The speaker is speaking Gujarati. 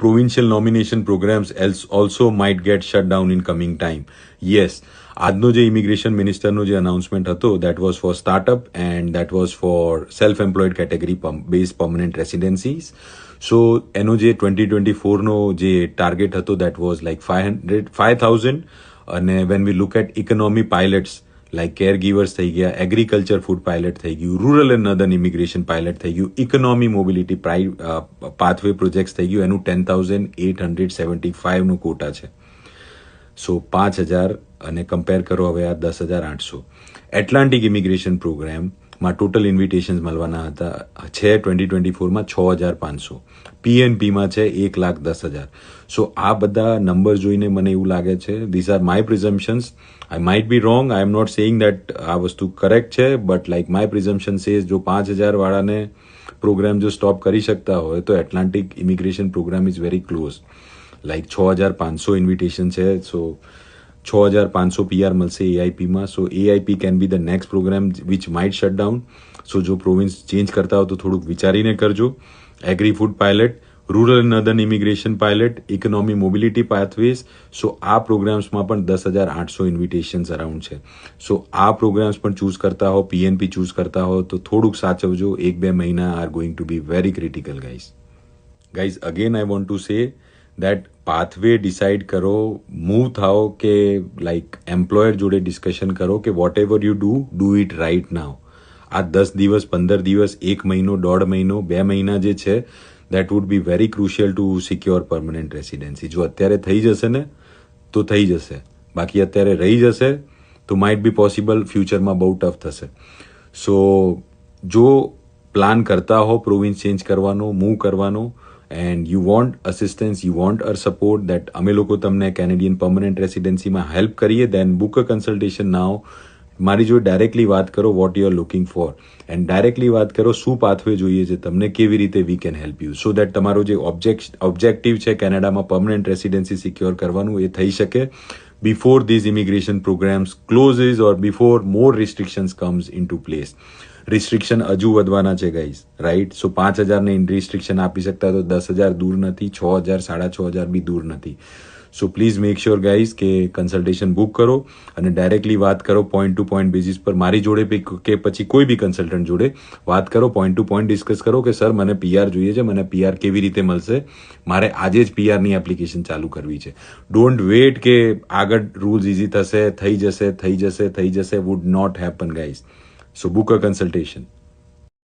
provincial nomination programs also might get shut down in coming time. Yes, આજનો જે ઇમિગ્રેશન મિનિસ્ટરનો જે અનાઉન્સમેન્ટ હતો that was for startup and that was for self employed category base permanent residencies. So એનો જે 2024નો જે ટાર્ગેટ હતો દેટ વોઝ લાઈક 5,000. અને when we look at economy pilots like care givers થઈ ગયા, એગ્રીકલ્ચર ફૂડ પાયલટ થઈ ગયું, rural and northern immigration pilot થઈ ગયું, ઇકોનોમી મોબિલિટી પાથવે પ્રોજેક્ટ્સ થઈ ગયું, એનું 10,875નું કોટા છે. સો 5,000 અને કમ્પેર કરો હવે આ 10,800. એટલાન્ટિક ઇમિગ્રેશન પ્રોગ્રામમાં ટોટલ ઇન્વિટેશન્સ મળવાના હતા છે 2024માં 6,500. PNPમાં છે 1,10,000. સો આ બધા નંબર જોઈને મને એવું લાગે છે, this are my presumptions. I might be wrong. I am not saying that આ વસ્તુ કરેક્ટ છે, બટ લાઈક માય પ્રિઝમ્પશન સેઝ જો 5,000 વાળાને પ્રોગ્રામ જો સ્ટોપ કરી શકતા હોય તો Atlantic immigration program is very close. Like 6,500 invitation છે. સો 6,500 PR મળશે AIPમાં. So AIP can be the next program which might shut down. So જો પ્રોવિન્સ ચેન્જ કરતા હો તો થોડુંક વિચારીને કરજો. Agri food pilot, rural northern immigration pilot, economy mobility pathways. So આ પ્રોગ્રામ્સમાં પણ 10,800 ઇન્વિટેશન્સ અરાઉન્ડ છે. સો આ પ્રોગ્રામ્સ પણ ચૂઝ કરતા હો, PNP ચૂઝ કરતા હો તો થોડુંક સાચવજો. 1-2 મહિના are going to be very critical guys. Again I want to say that pathway decide કરો, મૂવ થાઓ કે લાઈક એમ્પ્લોયર જોડે ડિસ્કશન કરો કે whatever you do it right now. આ 10 દિવસ, 15 દિવસ, 1 મહિનો, 1.5 મહિનો, 2 મહિના જે છે that would be very crucial to secure permanent residency. જો અત્યારે થઈ જશે ને તો થઈ જશે, બાકી અત્યારે રહી જશે તો માઇટ બી પોસિબલ ફ્યુચરમાં બહુ ટફ થશે. સો જો પ્લાન કરતા હો પ્રોવિન્સ ચેન્જ કરવાનો, મૂવ કરવાનો, and you want assistance, you want our support that અમે લોકો તમને કેનેડિયન પરમનન્ટ રેસિડેન્સીમાં હેલ્પ કરીએ, દેન બુક અ કન્સલ્ટેશન નાવ. મારી જોડે ડાયરેક્ટલી વાત કરો what you are looking for, and directly વાત કરો શું પાથવે જોઈએ છે તમને, કેવી રીતે we can help you, so that તમારો જે ઓબ્જેક્ટિવ છે કેનેડામાં પરમનન્ટ રેસિડેન્સી સિક્યોર કરવાનું એ થઈ શકે before these immigration programs closes or before more restrictions comes in to place. Restriction હજુ વધવાના છે ગાઈઝ, રાઈટ. સો 5,000ને રિસ્ટ્રિક્શન આપી શકતા તો 10,000 દૂર નથી, 6,000, 6,500 બી દૂર નથી. So please make sure guys કે કન્સલ્ટેશન બુક કરો અને ડાયરેક્ટલી વાત કરો પોઈન્ટ ટુ પોઈન્ટ બેઝિસ પર મારી જોડે કે પછી કોઈ બી કન્સલ્ટન્ટ જોડે વાત કરો, પોઈન્ટ ટુ પોઈન્ટ ડિસ્કસ કરો કે સર મને PR જોઈએ છે, મને PR કેવી રીતે મળશે, મારે આજે જ PRની એપ્લિકેશન ચાલુ કરવી છે. ડોન્ટ વેટ કે આગળ રૂલ્સ ઇઝી થશે, થઈ જશે would not happen guys. So book a consultation.